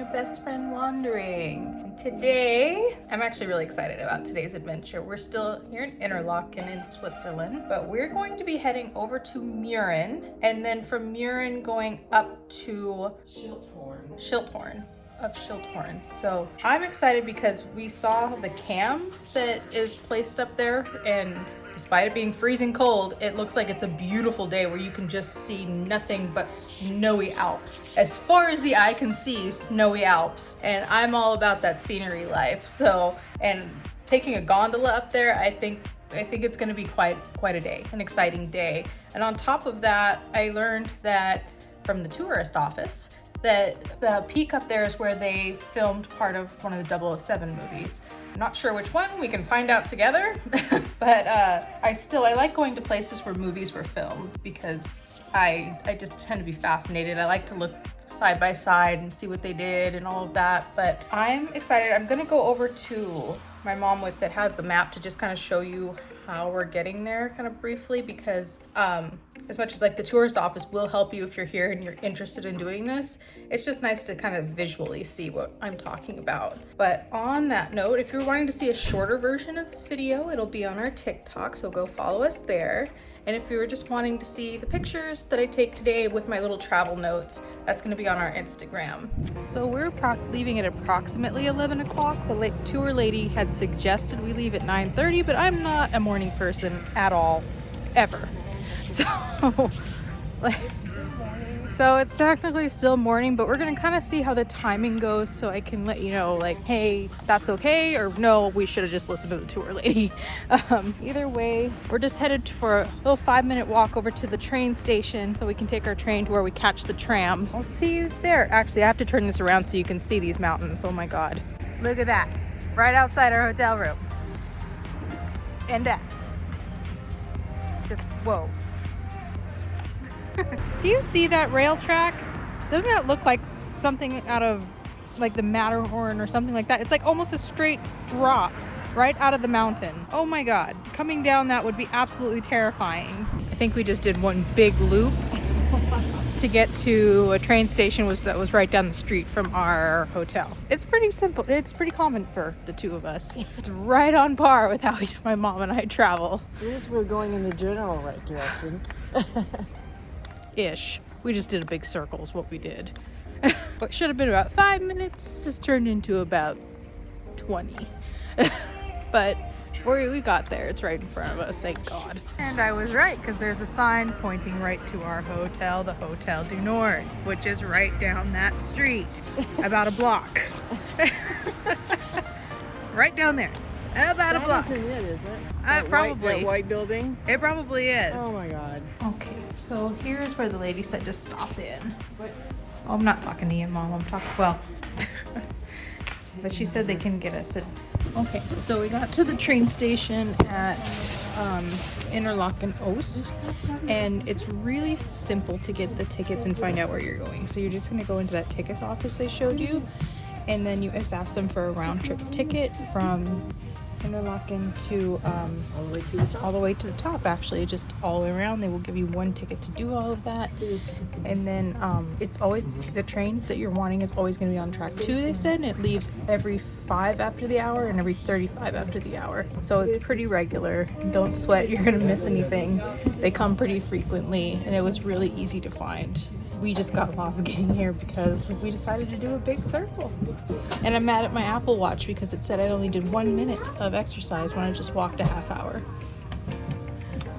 your best friend wandering. And today, I'm actually really excited about today's adventure. We're still here in Interlaken in Switzerland, but we're going to be heading over to Mürren, and then from Mürren going up to Schilthorn. So I'm excited because we saw the cam that is placed up there, and despite it being freezing cold, it looks like it's a beautiful day where you can just see nothing but snowy Alps. As far as the eye can see, snowy Alps. And I'm all about that scenery life. So, and taking a gondola up there, I think it's gonna be quite a day, an exciting day. And on top of that, I learned that from the tourist office that the peak up there is where they filmed part of one of the 007 movies. I'm not sure which one, we can find out together. But I like going to places where movies were filmed because I just tend to be fascinated. I like to look side by side and see what they did and all of that. But I'm excited. I'm gonna go over to my mom that has the map to just kind of show you how we're getting there kind of briefly, because as much as like the tourist office will help you if you're here and you're interested in doing this, it's just nice to kind of visually see what I'm talking about. But on that note, if you're wanting to see a shorter version of this video, it'll be on our TikTok, so go follow us there. And if you were just wanting to see the pictures that I take today with my little travel notes, that's going to be on our Instagram. So we're leaving at approximately 11 o'clock. The tour lady had suggested we leave at 9:30, but I'm not a morning person at all, ever. So it's technically still morning, but we're gonna kind of see how the timing goes so I can let you know, like, hey, that's okay, or no, we should have just listened to the tour lady. Either way, we're just headed for a little 5-minute walk over to the train station so we can take our train to where we catch the tram. I'll see you there. Actually, I have to turn this around so you can see these mountains. Oh my God. Look at that. Right outside our hotel room. And that. Just, whoa. Do you see that rail track? Doesn't that look like something out of like the Matterhorn or something like that? It's like almost a straight drop right out of the mountain. Oh my God, coming down that would be absolutely terrifying. I think we just did one big loop to get to a train station that was right down the street from our hotel. It's pretty simple. It's pretty common for the two of us. It's right on par with how my mom and I travel. At least we're going in the general right direction. Ish. We just did a big circle is what we did. What should have been about 5 minutes just turned into about 20. But we got there. It's right in front of us, thank God. And I was right, because there's a sign pointing right to our hotel, the Hotel du Nord, which is right down that street, about a block. Right down there. About a block. That isn't it, is it? Probably. That white building? It probably is. Oh my God. Okay, so here's where the lady said just stop in. What? Oh, I'm not talking to you, Mom. I'm talking, well, but she said they can get us. Okay, so we got to the train station at Interlaken Oost, and it's really simple to get the tickets and find out where you're going. So you're just gonna go into that ticket office I showed you, and then you just ask them for a round trip ticket from Interlaken to all the way to the top, actually, just all the way around. They will give you one ticket to do all of that. And then it's always, the train that you're wanting is always going to be on track 2, they said, and it leaves every 5 after the hour and every 35 after the hour. So it's pretty regular. Don't sweat, you're going to miss anything. They come pretty frequently, and it was really easy to find. We just got lost getting here because we decided to do a big circle. And I'm mad at my Apple Watch because it said I only did 1 minute of exercise when I just walked a half hour.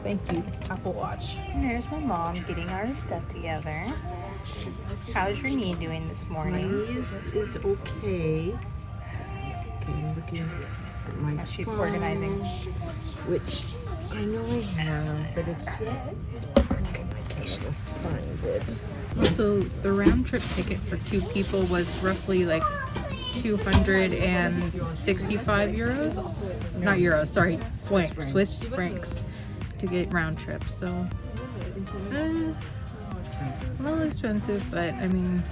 Thank you, Apple Watch. And there's my mom getting our stuff together. How's your knee doing this morning? My knee is okay. Okay, I'm looking at my As she's phone, organizing. which I know I have, but it's to find it. So the round trip ticket for 2 people was roughly like 265 euros. Not euros, sorry, Swiss francs to get round trip. So a little expensive, but I mean,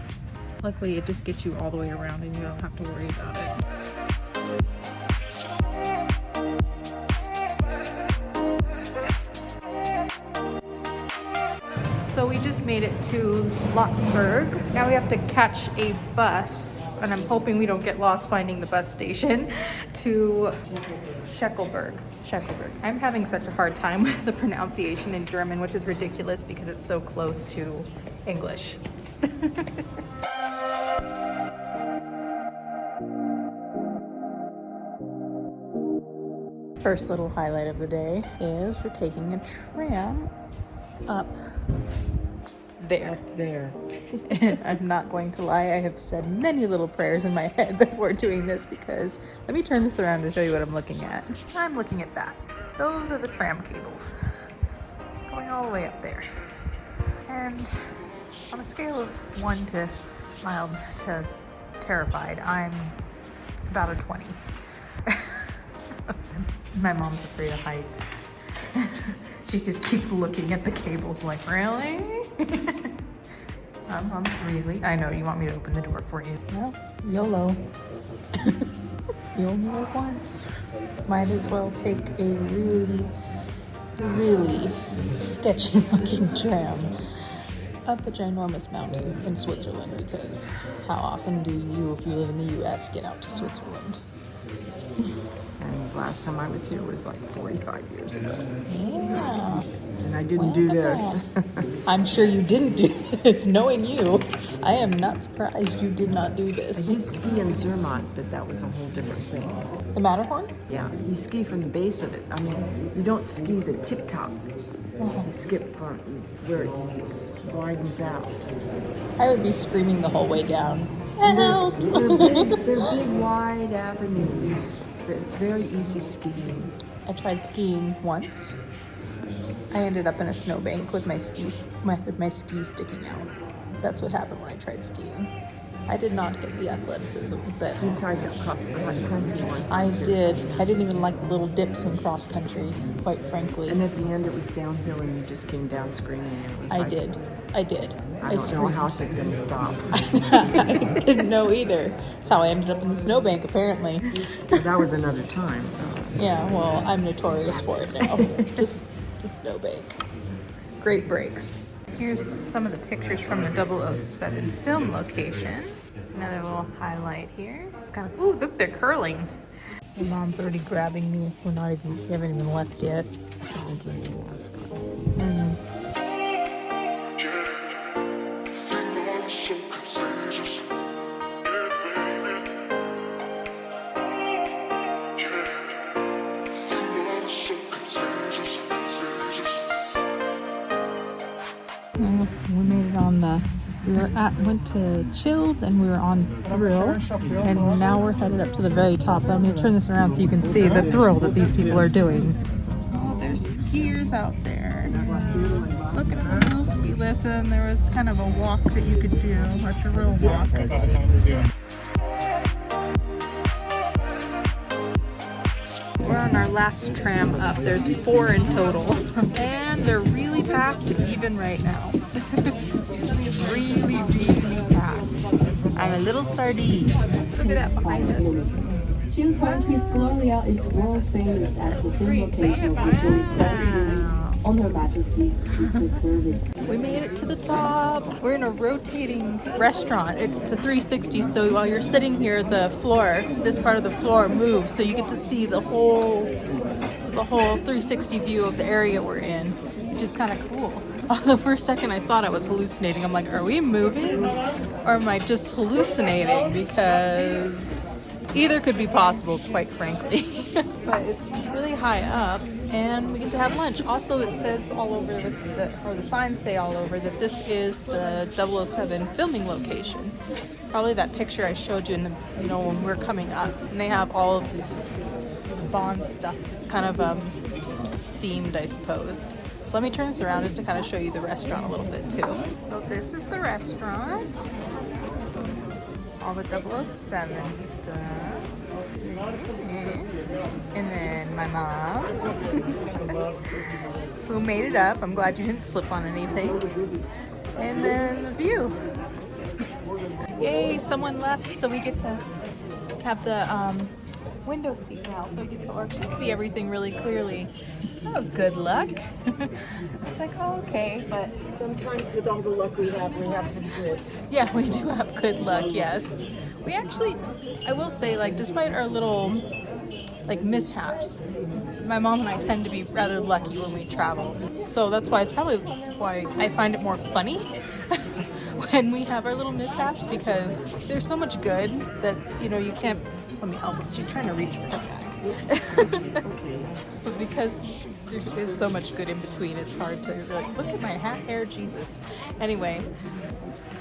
luckily it just gets you all the way around and you don't have to worry about it. So we just made it to Lockberg. Now we have to catch a bus and I'm hoping we don't get lost finding the bus station, to Schicklberg. I'm having such a hard time with the pronunciation in German, which is ridiculous because it's so close to English. First little highlight of the day is we're taking a tram up there. I'm not going to lie, I have said many little prayers in my head before doing this because, let me turn this around to show you what I'm looking at. I'm looking at that. Those are the tram cables going all the way up there. And on a scale of 1 to mild to terrified, I'm about a 20. My mom's afraid of heights. She just keeps looking at the cables like, really? Really? I know, you want me to open the door for you. Well, YOLO. You only live once. Might as well take a really sketchy looking tram up a ginormous mountain in Switzerland, because how often do you, if you live in the US, get out to Switzerland? And last time I was here was like 45 years ago. Yeah. And I didn't do this. I'm sure you didn't do this. Knowing you, I am not surprised you did not do I this. did ski in Zermatt, but that was a whole different thing. The Matterhorn? Yeah, you ski from the base of it. I mean, you don't ski the tip top. You skip from where it widens out. I would be screaming the whole way down. Help! They're big, wide avenues. It's very easy skiing. I tried skiing once. I ended up in a snowbank with my skis sticking out. That's what happened when I tried skiing. I did not get the athleticism that You tried that cross country one. I did. I didn't even like the little dips in cross country, quite frankly. And at the end it was downhill and you just came down screaming. It was I like, did. I don't know how she's going to stop. I didn't know either. That's how I ended up in the snowbank, apparently. That was another time. Yeah, well, I'm notorious for it now. Just the snowbank. Great breaks. Here's some of the pictures from the 007 film location. Another little highlight here. Ooh, look, they're curling. My mom's already grabbing me. We haven't even left yet. We made it on the, went to Chill, then we were on Thrill, and now we're headed up to the very top. Let me turn this around so you can see the thrill that these people are doing. Oh, there's skiers out there. Look at the little ski lifts, and there was kind of a walk that you could do, a thrill walk. We're on our last tram up. There's 4 in total. And they're really packed even right now. really packed. I'm a little sardine. Look at that behind us. Schilthorn Piz Gloria is world famous as the film location of the Joyce on Her Majesty's Secret Service. We made it to the top. We're in a rotating restaurant. It's a 360, so while you're sitting here, the floor, this part of the floor moves, so you get to see the whole 360 view of the area we're in, which is kind of cool. Although for a second I thought I was hallucinating. I'm like, are we moving? Or am I just hallucinating? Because either could be possible, quite frankly. But it's really high up, and we get to have lunch. Also, it says all over, or the signs say all over, that this is the 007 filming location. Probably that picture I showed you in the, when we're coming up. And they have all of this Bond stuff. It's kind of themed, I suppose. So let me turn this around just to kind of show you the restaurant a little bit too. So this is the restaurant. All the 007 stuff. And then my mom, who made it up. I'm glad you didn't slip on anything. And then the view. Yay, someone left, so we get to have the window seat now, so we get to actually see everything really clearly. That was good luck. It's like, oh, okay, but Sometimes with all the luck we have some good. yeah, we do have good luck, yes. We actually, I will say, like, despite our little, like, mishaps, my mom and I tend to be rather lucky when we travel. So that's why it's probably why I find it more funny when we have our little mishaps, because there's so much good that, you know, you can't, let me help. She's trying to reach for her bag. But because there's so much good in between, it's hard to be like, look at my hair, Jesus. Anyway,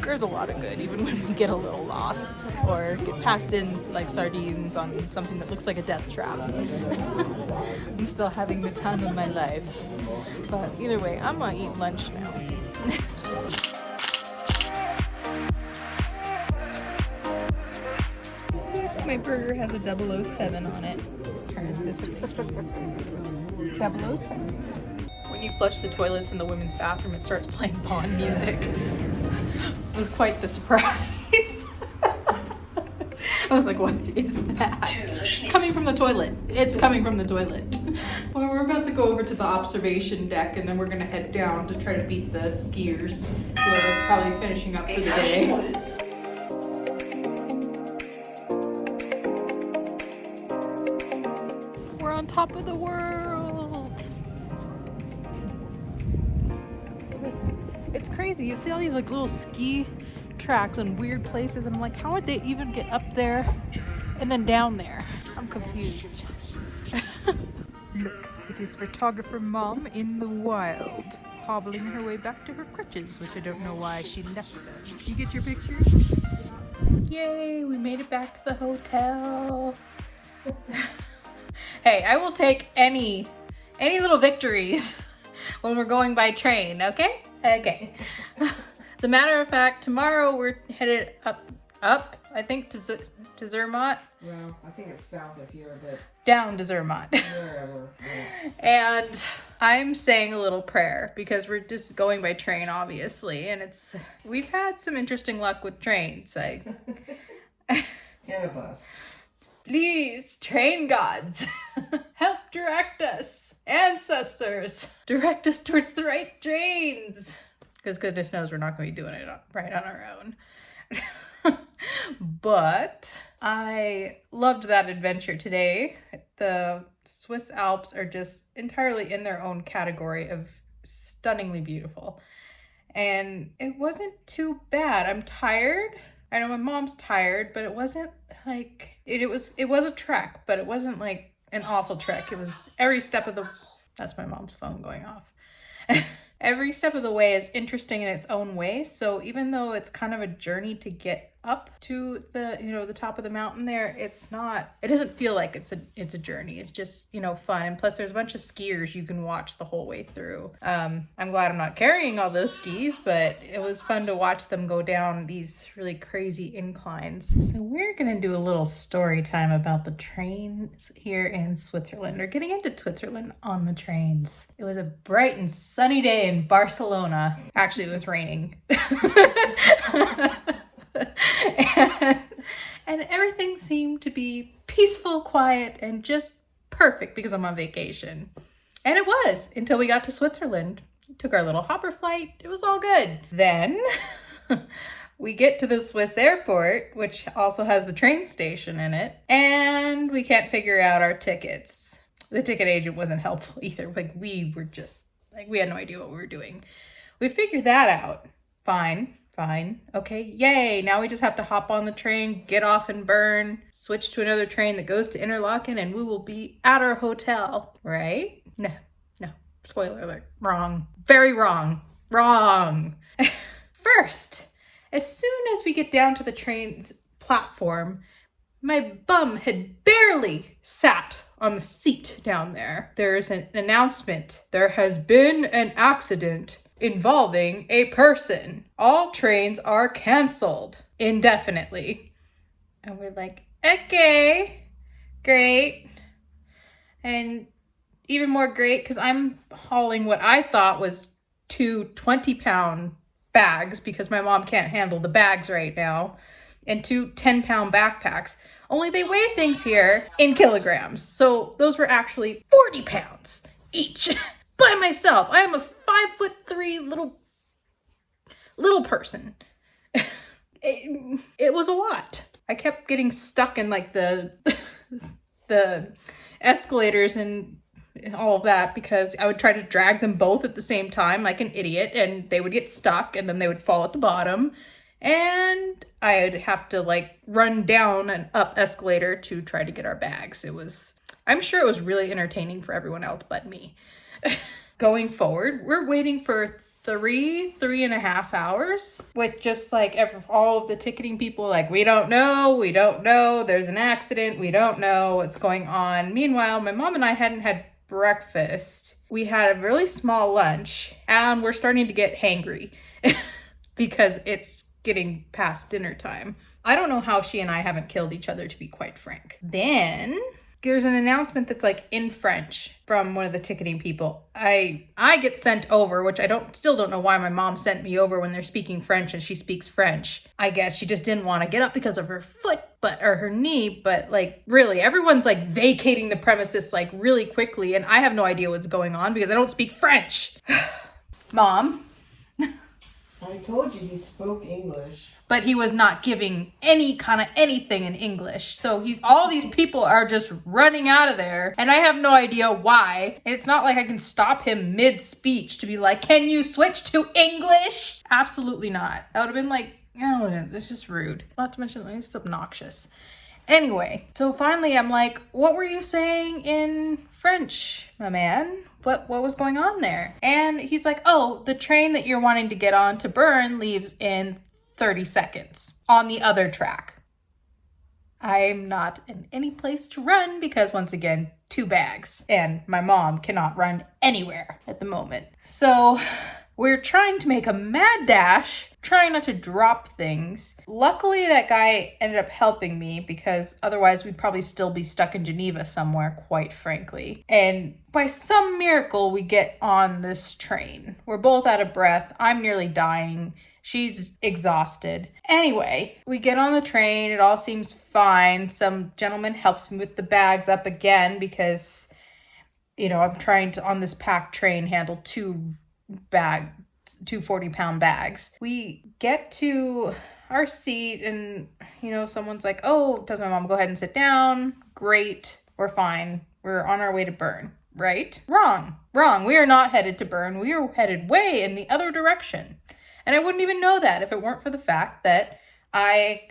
there's a lot of good, even when we get a little lost or get packed in like sardines on something that looks like a death trap. I'm still having the time of my life. But either way, I'm gonna eat lunch now. My burger has a 007 on it. Turn it this way. 007. When you flush the toilets in the women's bathroom, it starts playing Bond music. It was quite the surprise. I was like, what is that? It's coming from the toilet. It's coming from the toilet. Well, we're about to go over to the observation deck, and then we're gonna head down to try to beat the skiers who are probably finishing up for the day. We're on top of the world. It's crazy. You see all these like little ski tracks and weird places, and I'm like, how would they even get up there and then down there? I'm confused. Look, it is photographer Mom in the wild, hobbling her way back to her crutches, which I don't know why she left them. You get your pictures? Yay, we made it back to the hotel. Hey, I will take any little victories when we're going by train, okay? Okay. As a matter of fact, tomorrow we're headed up, I think, to Zermatt. Well, I think it's south of here, but down to Zermatt. wherever. Yeah. And I'm saying a little prayer because we're just going by train, obviously, and we've had some interesting luck with trains. Like, And a bus. please, train gods, help direct us. Ancestors, direct us towards the right trains. Because goodness knows we're not going to be doing it right on our own. But I loved that adventure today. The Swiss Alps are just entirely in their own category of stunningly beautiful. And it wasn't too bad. I'm tired. I know my mom's tired, but it wasn't like it was a trek, but it wasn't like an awful trek. It was every step of the that's my mom's phone going off. Every step of the way is interesting in its own way. So even though it's kind of a journey to get up to the top of the mountain there, it doesn't feel like it's a journey. It's just, fun. And plus there's a bunch of skiers you can watch the whole way through. I'm glad I'm not carrying all those skis, but it was fun to watch them go down these really crazy inclines. So we're going to do a little story time about the trains here in Switzerland. We're getting into Switzerland on the trains. It was a bright and sunny day in Barcelona. Actually, it was raining. And everything seemed to be peaceful, quiet, and just perfect because I'm on vacation. And it was until we got to Switzerland. Took our little hopper flight. It was all good. Then we get to the Swiss airport, which also has the train station in it, and we can't figure out our tickets. The ticket agent wasn't helpful either. Like, we had no idea what we were doing. We figured that out. Fine. Okay, yay. Now we just have to hop on the train, get off and burn, switch to another train that goes to Interlaken, and we will be at our hotel, right? No. Spoiler alert. Wrong. Very wrong. First, as soon as we get down to the train's platform, my bum had barely sat on the seat down there. There's an announcement. There has been an accident involving a person. All trains are canceled indefinitely. And we're like, okay, great. And even more great because I'm hauling what I thought was 2 20-pound bags because my mom can't handle the bags right now, and 2 10-pound backpacks. Only they weigh things here in kilograms. So those were actually 40 pounds each. By myself. I am a 5'3" little person. It was a lot. I kept getting stuck in like the the escalators and all of that because I would try to drag them both at the same time like an idiot, and they would get stuck and then they would fall at the bottom, and I'd have to like run down an up escalator to try to get our bags. I'm sure it was really entertaining for everyone else but me. Going forward, we're waiting for 3.5 hours with just like all of the ticketing people like, we don't know, there's an accident, we don't know what's going on. Meanwhile, my mom and I hadn't had breakfast. We had a really small lunch and we're starting to get hangry because it's getting past dinner time. I don't know how she and I haven't killed each other, to be quite frank. Then there's an announcement that's like in French from one of the ticketing people. I get sent over, which still don't know why my mom sent me over when they're speaking French and she speaks French. I guess she just didn't want to get up because of her foot, or her knee, but like really everyone's like vacating the premises like really quickly and I have no idea what's going on because I don't speak French. Mom. I told you he spoke English. But he was not giving any kind of anything in English. So all these people are just running out of there and I have no idea why. And it's not like I can stop him mid-speech to be like, can you switch to English? Absolutely not. That would have been like, oh, it's just rude. Not to mention, it's obnoxious. Anyway, so finally I'm like, what were you saying in French, my man? What was going on there? And he's like, oh, the train that you're wanting to get on to Bern leaves in 30 seconds on the other track. I'm not in any place to run because, once again, 2 bags and my mom cannot run anywhere at the moment. So we're trying to make a mad dash, trying not to drop things. Luckily, that guy ended up helping me because otherwise we'd probably still be stuck in Geneva somewhere, quite frankly. And by some miracle, we get on this train. We're both out of breath. I'm nearly dying. She's exhausted. Anyway, we get on the train. It all seems fine. Some gentleman helps me with the bags up again because, I'm trying to, on this packed train, handle 2 40-pound bags. We get to our seat and, someone's like, oh, does my mom go ahead and sit down? Great. We're fine. We're on our way to Bern. Right? Wrong. We are not headed to Bern. We are headed way in the other direction. And I wouldn't even know that if it weren't for the fact that I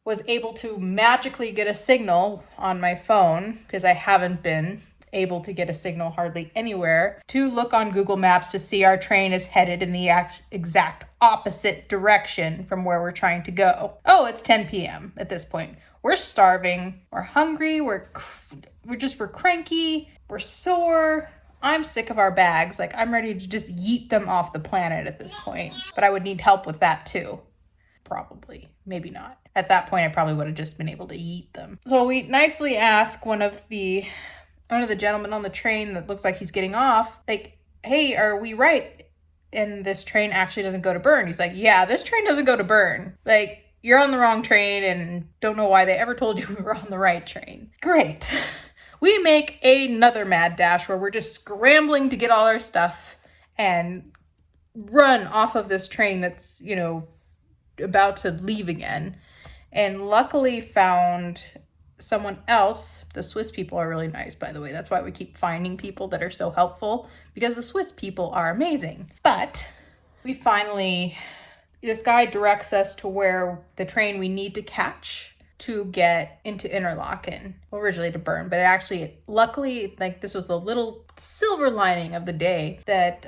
was able to magically get a signal on my phone, because I haven't been able to get a signal hardly anywhere, to look on Google Maps to see our train is headed in the exact opposite direction from where we're trying to go. Oh, it's 10 p.m. at this point. We're starving. We're hungry. We're cranky. We're sore. I'm sick of our bags. Like, I'm ready to just yeet them off the planet at this point. But I would need help with that too. Probably. Maybe not. At that point, I probably would have just been able to yeet them. So we nicely ask one of the gentlemen on the train that looks like he's getting off, like, hey, are we right? And this train actually doesn't go to Bern. He's like, yeah, this train doesn't go to Bern. Like, you're on the wrong train and don't know why they ever told you we were on the right train. Great. We make another mad dash where we're just scrambling to get all our stuff and run off of this train that's, about to leave again. And luckily found someone else. The Swiss people are really nice, by the way. That's why we keep finding people that are so helpful, because the Swiss people are amazing. But this guy directs us to where the train we need to catch to get into Interlaken, originally to Bern, but luckily, this was a little silver lining of the day that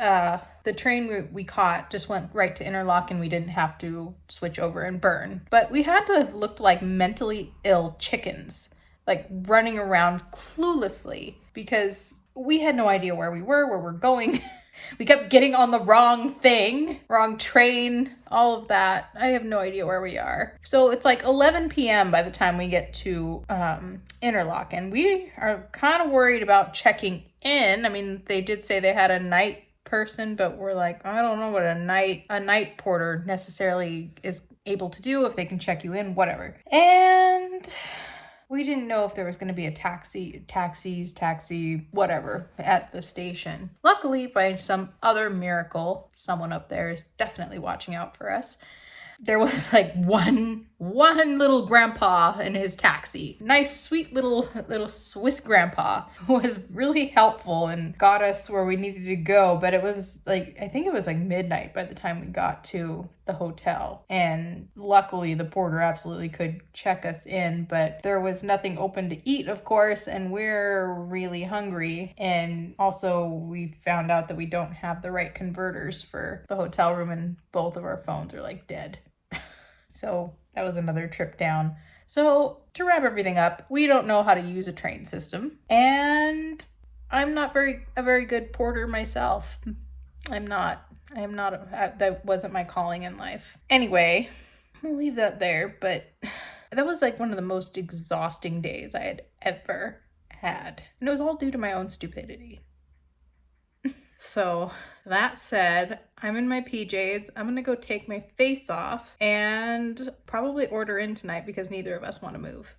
the train we caught just went right to Interlaken. We didn't have to switch over and Bern, but we had to have looked like mentally ill chickens, like running around cluelessly because we had no idea where we were, where we're going. We kept getting on the wrong train, all of that. I have no idea where we are. So it's like 11 p.m. by the time we get to Interlaken. We are kind of worried about checking in. I mean, they did say they had a night person, but we're like, I don't know what a night porter necessarily is able to do, if they can check you in, whatever. And we didn't know if there was going to be a taxi, whatever, at the station. Luckily, by some other miracle, someone up there is definitely watching out for us. there was like one little grandpa in his taxi. Nice, sweet little Swiss grandpa who was really helpful and got us where we needed to go. But it was like, I think it was like midnight by the time we got to the hotel. And luckily the porter absolutely could check us in, but there was nothing open to eat, of course, and we're really hungry. And also we found out that we don't have the right converters for the hotel room and both of our phones are like dead. So that was another trip down. So to wrap everything up, we don't know how to use a train system, and I'm not a very good porter myself. That wasn't my calling in life. Anyway, we'll leave that there, but that was like one of the most exhausting days I had ever had. And it was all due to my own stupidity. So that said, I'm in my PJs. I'm gonna go take my face off and probably order in tonight because neither of us want to move.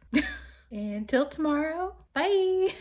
Until tomorrow, bye.